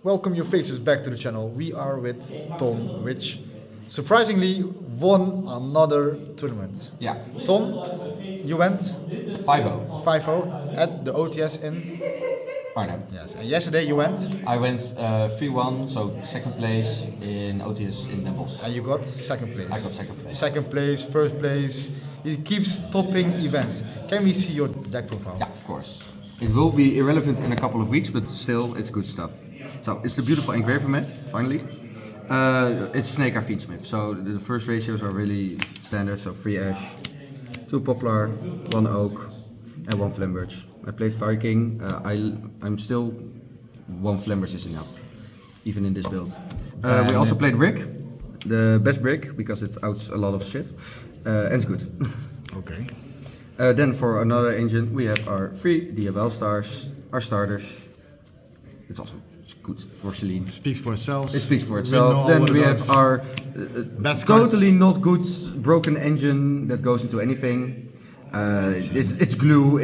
welcome your faces back to the channel. We are with Thom, which surprisingly won another tournament. Yeah. Thom, you went 5-0. 5-0 at the OTS in Arnhem. yes. And yesterday you went I went 3-1, so second place in OTS in Den Bosch. and you got second place. I got second place. Second place, first place. He keeps topping events. Can we see your deck profile? Yeah, of course. It will be irrelevant in a couple of weeks, but still, it's good stuff. So it's the beautiful engraver mat, finally. It's Snake Eye Fiendsmith, so the first ratios are really standard, so 3 ash, 2 poplar, 1 oak, and 1 flamberge. I played Viking. I'm still 1 flamberge is enough, even in this build. We also played brick, the best brick because it outs a lot of shit, and it's good. Okay. Then for another engine, we have our 3 DLL stars, our starters. It's also good for Celine. Speaks for itself. It speaks for itself. Then we have our Best totally not good broken engine that goes into anything. It's glue.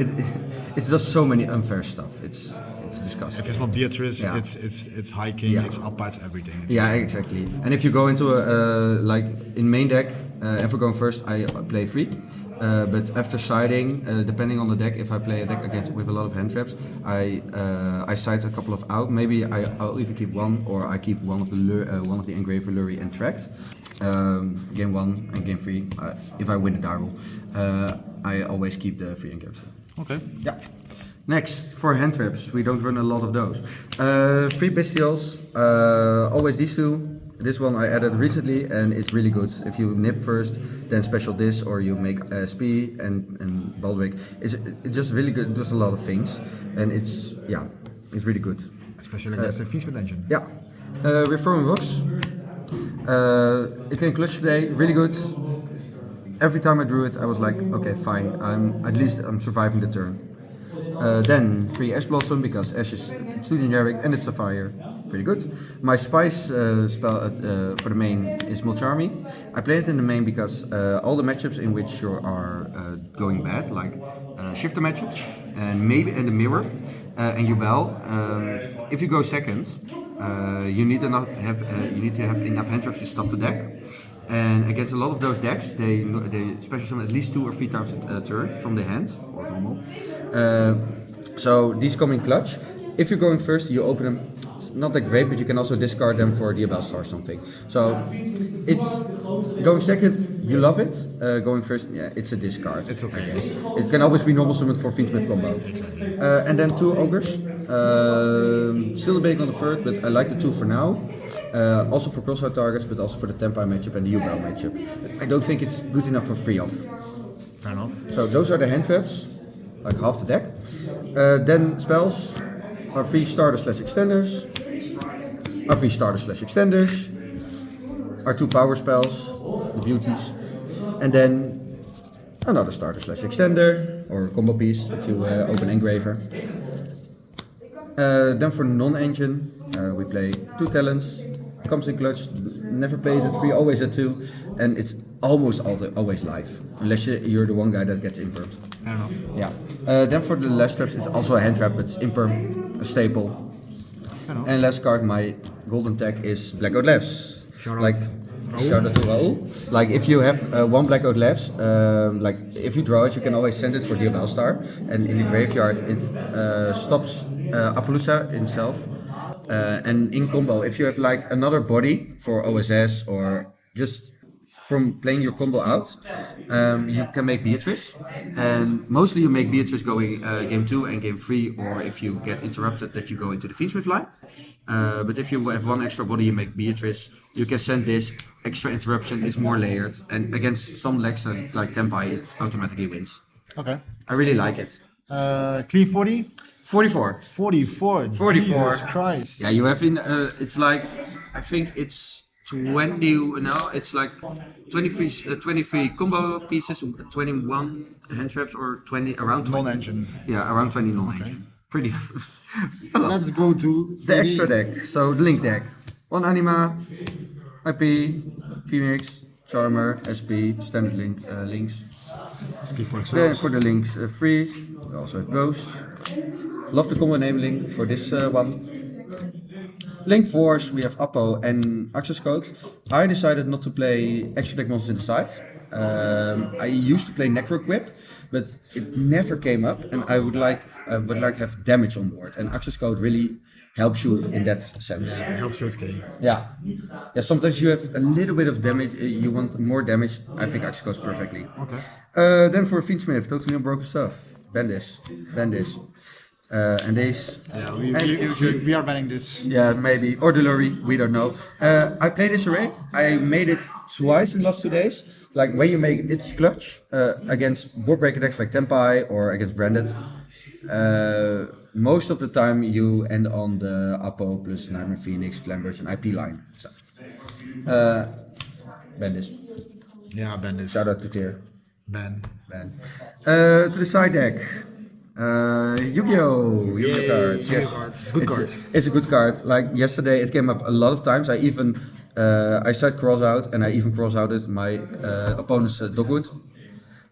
It's just so many unfair stuff. It's disgusting. If it's not Beatrice, Yeah. it's hiking, Yeah. it's uppa, it's everything. It's Yeah, exactly. And if you go into a like in main deck, if we're going first, I play 3. But after siding, depending on the deck, if I play a deck against with a lot of hand traps, I side a couple of out. Maybe I'll even keep 1, or I keep one of the engraver lurry and tracked. Game 1 and game 3, if I win the Darrell, I always keep the 3 engravers. Okay. Yeah. Next, for hand traps, we don't run a lot of those. 3 bestials, always these 2. This one I added recently and it's really good. If you nip first, then special this, or you make SP and Baldric. It's just really good, it does a lot of things. And it's really good. Especially against the Fiendsmith engine. Yeah. We're throwing rocks. It came clutch today, really good. Every time I drew it, I was like, okay, fine. I'm surviving the turn. Then 3 Ash Blossom, because Ash is too generic and it's a fire. Pretty good. My Spice spell for the main is Mulcharmy. I play it in the main because all the matchups in which you are going bad, like shifter matchups and maybe in the mirror and Yubel, if you go second, you need to have enough hand traps to stop the deck. And against a lot of those decks, they special summon at least 2 or 3 times a turn from the hand, or normal. So these come in clutch. If you're going first, you open them. It's not that great, but you can also discard them for DLL star or something. So it's going second, you love it. Going first, yeah, it's a discard. It's okay. I guess. It can always be normal summoned for Fiendsmith combo. Exactly. And then 2 ogres. Still debating on the third, but I like the 2 for now. Also for crosshair targets, but also for the Tempai matchup and the Yubel matchup. But I don't think it's good enough for 3 off. Fair enough. So those are the hand traps, like half the deck. Then spells are 3 starters/extenders, are 3 starters/extenders, are 2 power spells, the beauties, and then another starter/extender or combo piece if you open engraver. Then for non-engine, we play 2 talents, comes in clutch, never played at 3, always at 2, and it's almost always live, unless you're the one guy that gets impermed. Fair enough. Yeah. Then for the last traps, it's also a hand trap, but it's imperm, a staple. Fair enough. And last card, my golden tag is Blackout Lefts. Shout out. Like, shout out to Raoul. Like if you have 1 Blackout Lefts, like if you draw it, you can always send it for DLL star, and in the graveyard it stops Appaloosa itself. And in combo, if you have like another body for OSS or just from playing your combo out, you can make Beatrice, and mostly you make Beatrice going game 2 and game 3, or if you get interrupted that you go into the Fiendsmith line. But if you have 1 extra body, you make Beatrice, you can send this extra interruption, it's more layered, and against some decks like Tempai, it automatically wins. Okay. I really like it. Clean 40? 44. 44. 44. Jesus Christ. Yeah, you have in, it's like, I think it's 20, no, it's like 23 combo pieces, 21 hand traps, or 20, around 20. Non-engine. Yeah, around 20 non-engine. Pretty. Let's go to The extra deck, so the Link deck. 1 Anima, IP, Phoenix, Charmer, SP, Standard Link, Links. Speak for Then itself. for the Links, 3, we also have those. Love the combo enabling for this one. Link Force, we have Appo and Access Code. I decided not to play extra deck monsters in the side. I used to play Necroquip, but it never came up, and I would like have damage on board, and Access Code really helps you in that sense. It helps you with K. Yeah, yeah. Sometimes you have a little bit of damage. You want more damage. I think Access goes perfectly. Okay. Then for Fiendsmith, totally unbroken stuff. Ban this, and this. Yeah, we are banning this. Yeah, maybe. Or Delury, we don't know. I played this array. I made it twice in the last 2 days. Like when you make it, it's clutch against board breaker decks like Tempai or against Branded. Most of the time you end on the Appo plus Nightmare Phoenix, Flamberge and IP line. So, ban this. Yeah, ban this. Shout out to Tier. Ban. To the side deck. Yu-Gi-Oh! Yu-Gi-Oh! Cards. Yu-Gi-Oh! Yes. Cards. It's a good card. It's a good card. Like yesterday, it came up a lot of times. I even I side cross out, and I even cross outed my opponent's Dogwood.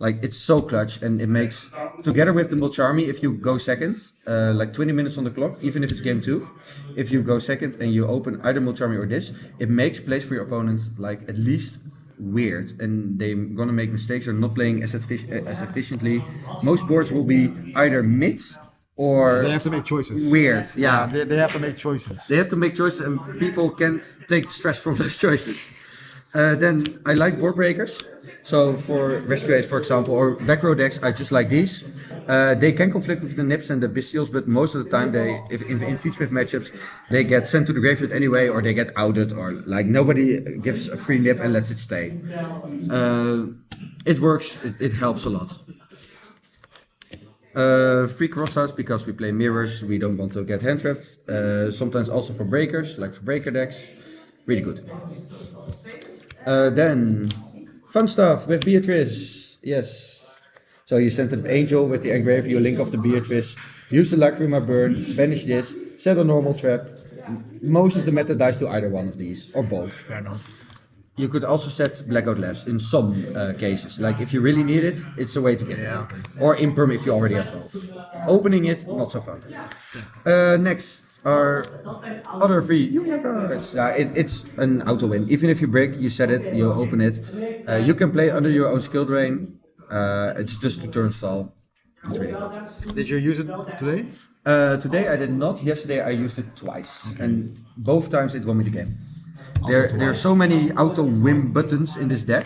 Like it's so clutch, and it makes together with the Mulcharmy. If you go second, like 20 minutes on the clock, even if it's game 2, if you go second and you open either Mulcharmy or this, it makes plays for your opponents like at least weird, and they're gonna make mistakes or not playing as efficiently. Most boards will be either mid or They have to make choices. weird. Yeah, They have to make choices. they have to make choices, and people can't take stress from those choices. Then I like board breakers. So for Rescues, for example, or back row decks, I just like these. They can conflict with the Nips and the Bestials, but most of the time, if in Fiendsmith matchups, they get sent to the graveyard anyway, or they get outed, or like nobody gives a free Nip and lets it stay. It works. It helps a lot. Free crossouts because we play mirrors. We don't want to get hand trapped. Sometimes also for breakers, like for breaker decks. Really good. Then fun stuff with Beatrice. Yes. So you send an angel with the engraver, you link off the Beatrice, use the Lacrima burn, banish this, set a normal trap. Most of the meta dies to either one of these, or both. Fair enough. You could also set Blackout Labs in some cases. Like if you really need it, it's a way to get it. Yeah, okay. Or Imperm if you already have both. Opening it, not so fun. Next are other free Yu-Gi-Oh! Cards. It's an auto win. Even if you break, you set it, you open it. You can play under your own skill drain. It's just a turn stall. It's really good. Did you use it today? Today I did not. Yesterday I used it twice. And both times it won me the game. There are so many auto win buttons in this deck.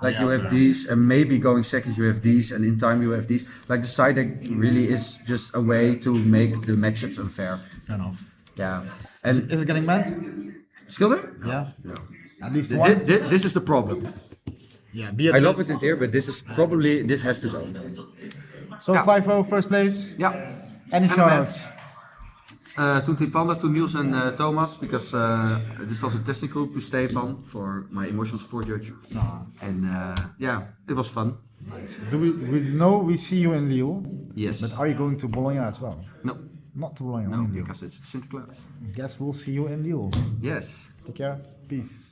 Like you have these, and maybe going second you have these, and in time you have these. Like the side deck really is just a way to make the matchups unfair. Fair enough. Yeah. And Is it getting banned? Skilder? Yeah. No. At least one? This is the problem. Yeah, I Beatrice. love it in tier, but this is probably, this has to go. So 5-0, first place. Yeah. Any shoutouts? To Panda, to Niels and Thomas, because this was a testing group to Stefan for my emotional support judge. And yeah, it was fun. Nice. Do we know we see you in Lille? Yes. But are you going to Bologna as well? No, Not to Bologna, no, only Lille. because it's Sinterklaas. Guess we'll see you in Lille. Yes. Take care. Peace.